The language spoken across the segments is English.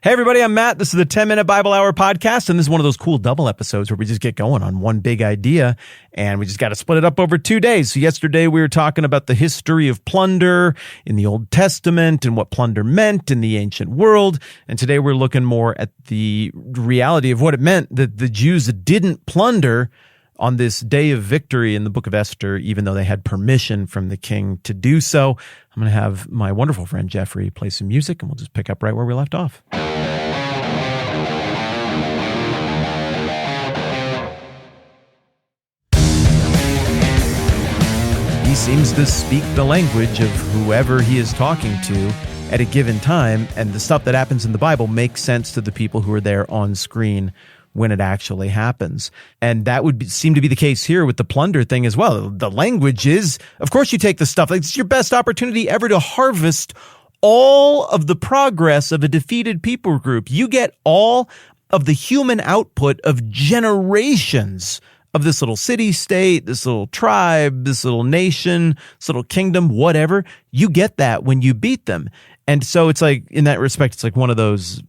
Hey everybody, I'm Matt. This is the 10-Minute Bible Hour podcast, and this is one of those cool double episodes where we just get going on one big idea, and we just got to split it up over 2 days. So yesterday we were talking about the history of plunder in the Old Testament and what plunder meant in the ancient world, and today we're looking more at the reality of what it meant that the Jews didn't plunder on this day of victory in the book of Esther, even though they had permission from the king to do so. I'm going to have my wonderful friend Jeffrey play some music, and we'll just pick up right where we left off. He seems to speak the language of whoever he is talking to at a given time, and the stuff that happens in the Bible makes sense to the people who are there on screen when it actually happens. And that would seem to be the case here with the plunder thing as well. The language is, of course you take the stuff, like it's your best opportunity ever to harvest all of the progress of a defeated people group. You get all of the human output of generations of this little city-state, this little tribe, this little nation, this little kingdom, whatever. You get that when you beat them. And so it's like, in that respect, it's like one of those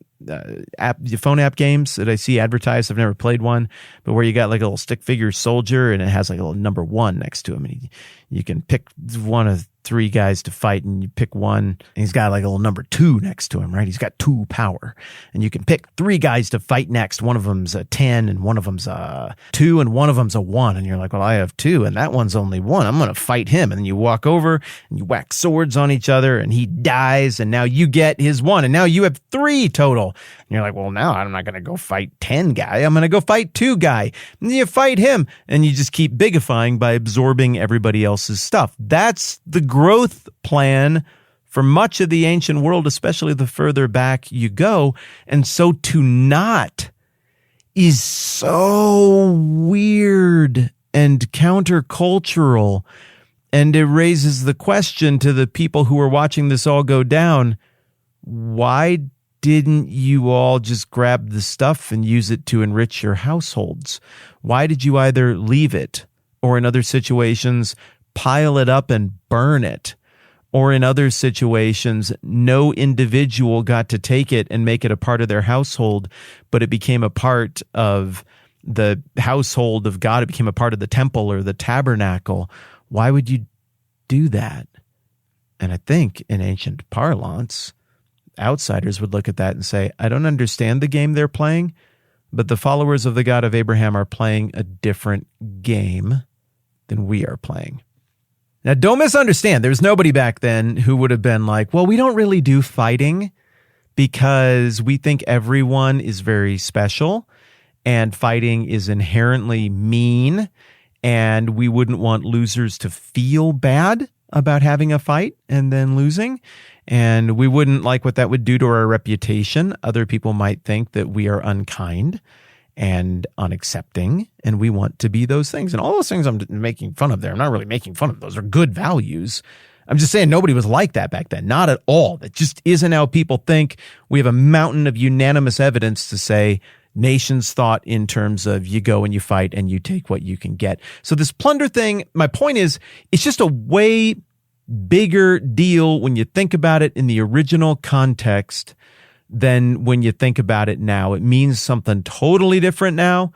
phone app games that I see advertised. I've never played one, but where you got like a little stick figure soldier and it has like a little number 1 next to him. And you can pick one of 3 guys to fight, and you pick one, and he's got like a little number 2 next to him, right? He's got 2 power, and you can pick 3 guys to fight next. One of them's a 10, and one of them's a 2, and one of them's a 1. And you're like, well, I have 2, and that one's only 1. I'm going to fight him. And then you walk over and you whack swords on each other, and he dies, and now you get his 1, and now you have 3 total. And you're like, well, now I'm not going to go fight 10 guy. I'm going to go fight 2 guy. And you fight him, and you just keep bigifying by absorbing everybody else's stuff. That's the growth plan for much of the ancient world, especially the further back you go. And so to not is so weird and countercultural. And it raises the question to the people who are watching this all go down, why didn't you all just grab the stuff and use it to enrich your households? Why did you either leave it, or in other situations, pile it up and burn it? Or in other situations, no individual got to take it and make it a part of their household, but it became a part of the household of God. It became a part of the temple or the tabernacle. Why would you do that? And I think in ancient parlance, outsiders would look at that and say, I don't understand the game they're playing, but the followers of the God of Abraham are playing a different game than we are playing. Now, don't misunderstand. There's nobody back then who would have been like, well, we don't really do fighting because we think everyone is very special and fighting is inherently mean, and we wouldn't want losers to feel bad about having a fight and then losing. And we wouldn't like what that would do to our reputation. Other people might think that we are unkind and unaccepting, and we want to be those things. And all those things I'm making fun of there, I'm not really making fun of. Those are good values. I'm just saying nobody was like that back then. Not at all. That just isn't how people think. We have a mountain of unanimous evidence to say nations thought in terms of you go and you fight and you take what you can get. So this plunder thing, my point is, it's just a way bigger deal when you think about it in the original context than when you think about it now. It means something totally different now.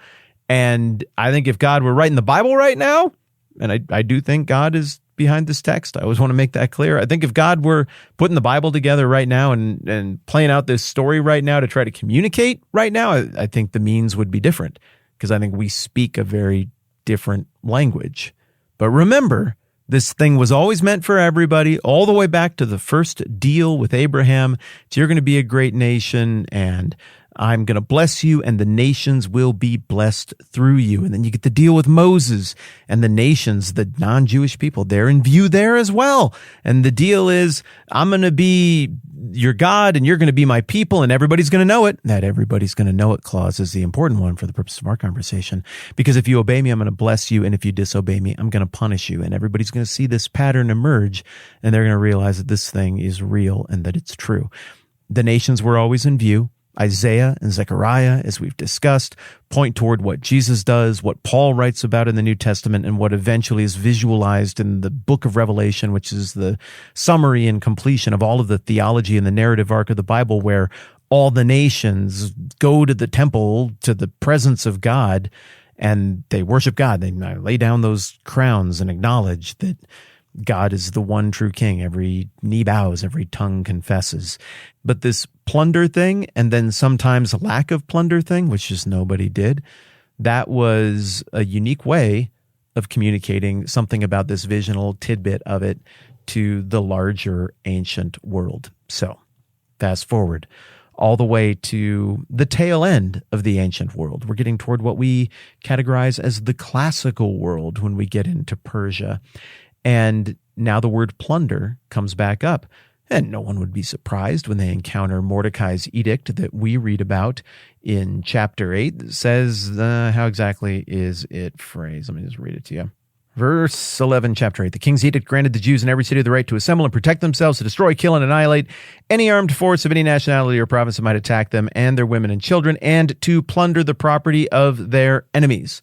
And I think if God were writing the Bible right now, and I do think God is behind this text, I always want to make that clear. I think if God were putting the Bible together right now and playing out this story right now to try to communicate right now, I think the means would be different, because I think we speak a very different language. But remember, this thing was always meant for everybody, all the way back to the first deal with Abraham. So you're going to be a great nation, and I'm going to bless you, and the nations will be blessed through you. And then you get to deal with Moses and the nations, the non-Jewish people. They're in view there as well. And the deal is, I'm going to be your God, and you're going to be my people, and everybody's going to know it. That everybody's going to know it clause is the important one for the purpose of our conversation. Because if you obey me, I'm going to bless you, and if you disobey me, I'm going to punish you. And everybody's going to see this pattern emerge, and they're going to realize that this thing is real and that it's true. The nations were always in view. Isaiah and Zechariah, as we've discussed, point toward what Jesus does, what Paul writes about in the New Testament, and what eventually is visualized in the book of Revelation, which is the summary and completion of all of the theology and the narrative arc of the Bible, where all the nations go to the temple, to the presence of God, and they worship God. They lay down those crowns and acknowledge that God is the one true king. Every knee bows, every tongue confesses. But this plunder thing, and then sometimes lack of plunder thing, which just nobody did, that was a unique way of communicating something about this visional tidbit of it to the larger ancient world. So, fast forward all the way to the tail end of the ancient world. We're getting toward what we categorize as the classical world when we get into Persia. And now the word plunder comes back up. And no one would be surprised when they encounter Mordecai's edict that we read about in chapter 8. That says, how exactly is it phrased? Let me just read it to you. Verse 11, chapter 8. The king's edict granted the Jews in every city the right to assemble and protect themselves, to destroy, kill, and annihilate any armed force of any nationality or province that might attack them and their women and children, and to plunder the property of their enemies.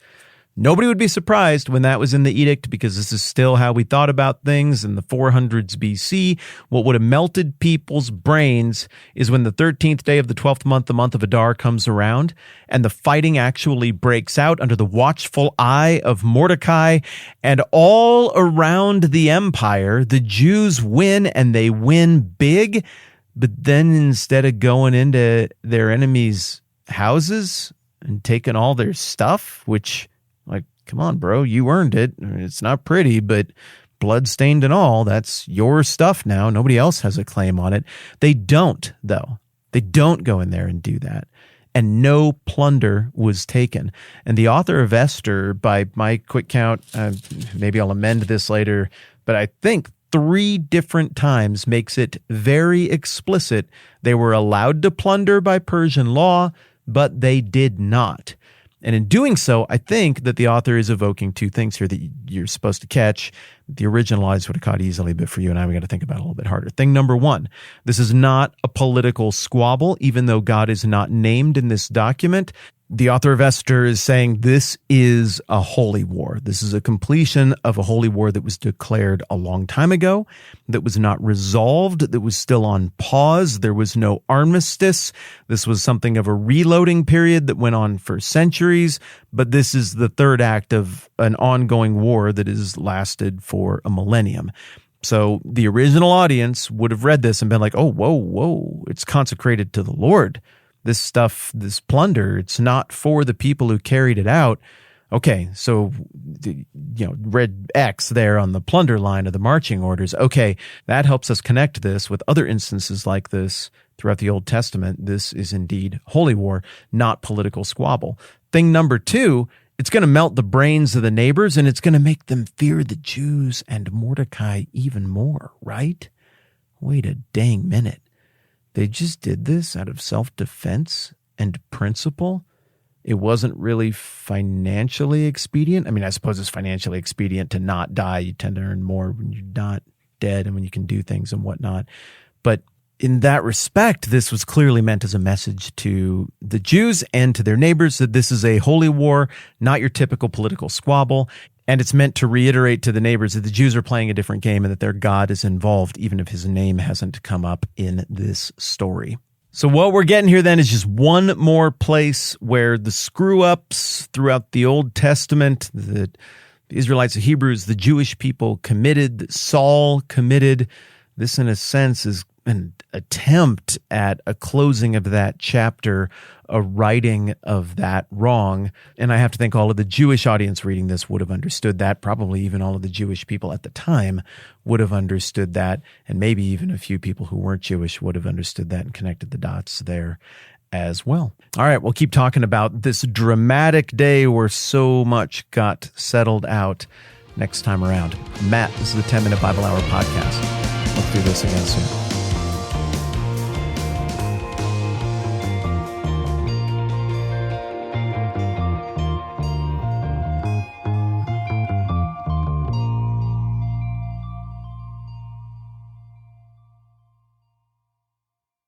Nobody would be surprised when that was in the edict, because this is still how we thought about things in the 400s BC. What would have melted people's brains is when the 13th day of the 12th month, the month of Adar, comes around, and the fighting actually breaks out under the watchful eye of Mordecai, and all around the empire, the Jews win, and they win big. But then instead of going into their enemies' houses and taking all their stuff, which... like, come on, bro, you earned it. It's not pretty, but blood-stained and all, that's your stuff now. Nobody else has a claim on it. They don't, though. They don't go in there and do that. And no plunder was taken. And the author of Esther, by my quick count, maybe I'll amend this later, but I think 3 different times makes it very explicit they were allowed to plunder by Persian law, but they did not. And in doing so, I think that the author is evoking 2 things here that you're supposed to catch. The original audience would have caught easily, but for you and I, we got to think about it a little bit harder. Thing number 1, this is not a political squabble, even though God is not named in this document. The author of Esther is saying this is a holy war. This is a completion of a holy war that was declared a long time ago, that was not resolved, that was still on pause. There was no armistice. This was something of a reloading period that went on for centuries, but this is the 3rd act of an ongoing war that has lasted for a millennium. So the original audience would have read this and been like, oh, whoa, it's consecrated to the Lord. This stuff, this plunder, it's not for the people who carried it out. Okay, so, red X there on the plunder line of the marching orders. Okay, that helps us connect this with other instances like this throughout the Old Testament. This is indeed holy war, not political squabble. Thing number 2, it's going to melt the brains of the neighbors, and it's going to make them fear the Jews and Mordecai even more, right? Wait a dang minute. They just did this out of self-defense and principle. It wasn't really financially expedient. I mean, I suppose it's financially expedient to not die. You tend to earn more when you're not dead and when you can do things and whatnot. But in that respect, this was clearly meant as a message to the Jews and to their neighbors that this is a holy war, not your typical political squabble. And it's meant to reiterate to the neighbors that the Jews are playing a different game and that their God is involved, even if his name hasn't come up in this story. So what we're getting here then is just one more place where the screw-ups throughout the Old Testament, that the Israelites, the Hebrews, the Jewish people committed, that Saul committed. This, in a sense, is an attempt at a closing of that chapter, a righting of that wrong. And I have to think all of the Jewish audience reading this would have understood that. Probably even all of the Jewish people at the time would have understood that. And maybe even a few people who weren't Jewish would have understood that and connected the dots there as well. All right, we'll keep talking about this dramatic day where so much got settled out next time around. Matt, this is the 10-Minute Bible Hour podcast. Let's do this again soon.